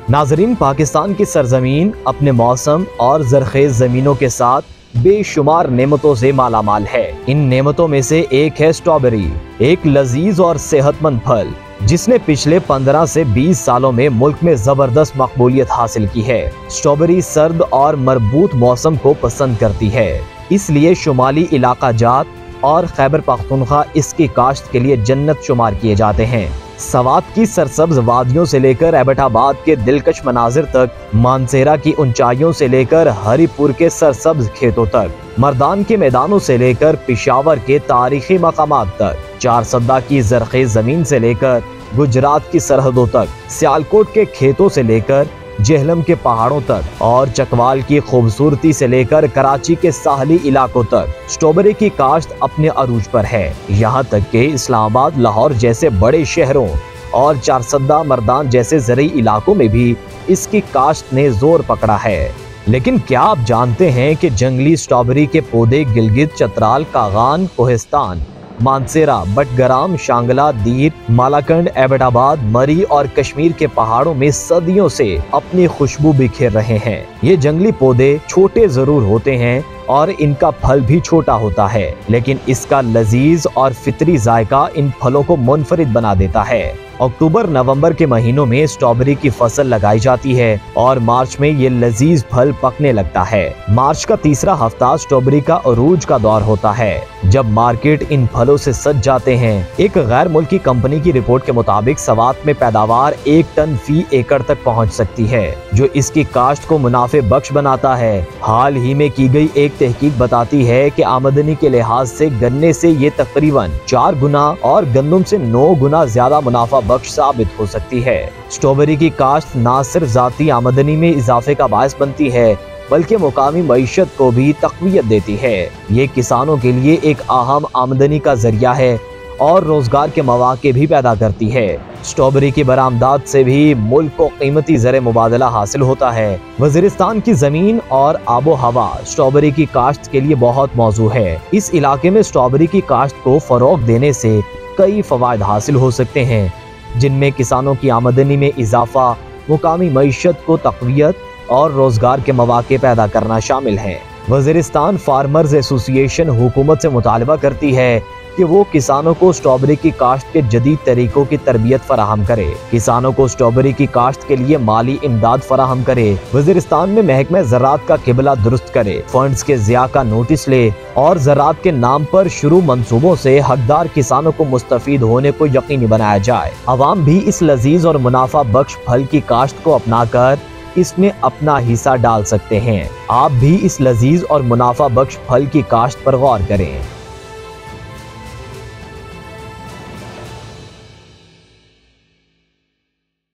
नाजरीन, पाकिस्तान की सरजमीन अपने मौसम और जरखेज जमीनों के साथ बेशुमार नेमतों से मालामाल है। इन नेमतों में से एक है स्ट्रॉबेरी, एक लजीज और सेहतमंद फल जिसने पिछले 15 से 20 सालों में मुल्क में जबरदस्त मकबूलियत हासिल की है। स्ट्रॉबेरी सर्द और मरबूत मौसम को पसंद करती है, इसलिए शुमाली इलाका जात और खैबर पख्तूनख्वा इसकी काश्त के लिए जन्नत शुमार किए जाते हैं। सवात की सरसब्ज वादियों से लेकर एबटाबाद के दिलकश मनाजिर तक, मानसेरा की ऊंचाइयों से लेकर हरिपुर के सरसब्ज खेतों तक, मर्दान के मैदानों से लेकर पिशावर के तारीखी मकामात तक, चारसद्दा की जरखेज जमीन से लेकर गुजरात की सरहदों तक, सियालकोट के खेतों से लेकर जेहलम के पहाड़ों तक और चकवाल की खूबसूरती से लेकर कराची के साहली इलाकों तक स्ट्रॉबेरी की काश्त अपने अरूज पर है। यहाँ तक कि इस्लामाबाद, लाहौर जैसे बड़े शहरों और चारसद्दा, मर्दान जैसे ज़रई इलाकों में भी इसकी काश्त ने जोर पकड़ा है। लेकिन क्या आप जानते हैं कि जंगली स्ट्रॉबेरी के पौधे गिलगित, चतराल, कागान, कोहिस्तान, मानसेरा, बटग्राम, शांगला, दीर, मालाकंड, एबटाबाद, मरी और कश्मीर के पहाड़ों में सदियों से अपनी खुशबू बिखेर रहे हैं। ये जंगली पौधे छोटे जरूर होते हैं और इनका फल भी छोटा होता है, लेकिन इसका लजीज और फितरी जायका इन फलों को मुनफरिद बना देता है। अक्टूबर नवंबर के महीनों में स्ट्रॉबेरी की फसल लगाई जाती है और मार्च में ये लजीज फल पकने लगता है। मार्च का तीसरा हफ्ता स्ट्रॉबेरी का अरूज का दौर होता है, जब मार्केट इन फलों से सज जाते हैं। एक गैर मुल्की कंपनी की रिपोर्ट के मुताबिक सवात में पैदावार 1 टन फी एकड़ तक पहुंच सकती है, जो इसकी काश्त को मुनाफे बख्श बनाता है। हाल ही में की गई एक तहकीक बताती है कि आमदनी के लिहाज से गन्ने से ये तकरीबन 4 गुना और गंदम से 9 गुना ज्यादा मुनाफा बख्श साबित हो सकती है। स्ट्रॉबेरी की काश्त न सिर्फ जाती आमदनी में इजाफे का बायस बनती है, बल्कि मुकामी मईशत को भी तक़वियत देती है। ये किसानों के लिए एक अहम आमदनी का जरिया है और रोजगार के मौके भी पैदा करती है। स्ट्रॉबेरी की बरामदात से भी मुल्क को कीमती ज़र मुबादला हासिल होता है। वज़ीरिस्तान की ज़मीन और आबो हवा स्ट्रॉबेरी की काश्त के लिए बहुत मौजू है। इस इलाके में स्ट्रॉबेरी की काश्त को फ़रोग़ देने से कई फ़वाइद हासिल हो सकते हैं, जिनमें किसानों की आमदनी में इजाफा, मुकामी मईशत को तक़वियत और रोजगार के मौके पैदा करना शामिल है। वज़ीरिस्तान फार्मर्स एसोसिएशन हुकूमत से मुतालबा करती है कि वो किसानों को स्ट्रॉबेरी की काश्त के जदीद तरीकों की तरबियत फराहम करे, किसानों को स्ट्रॉबेरी की काश्त के लिए माली इमदाद फराहम करे, वज़ीरिस्तान में महकमा ज़राअत का किबला दुरुस्त करे, फंड्स के ज़िया का नोटिस ले और ज़राअत के नाम पर शुरू मंसूबों से हकदार किसानों को मुस्तफीद होने को यकीनी बनाया जाए। अवाम भी इस लजीज और मुनाफा बख्श फल की काश्त को अपनाकर इसमें अपना हिस्सा डाल सकते हैं। आप भी इस लजीज और मुनाफा बख्श फल की काश्त पर गौर करें।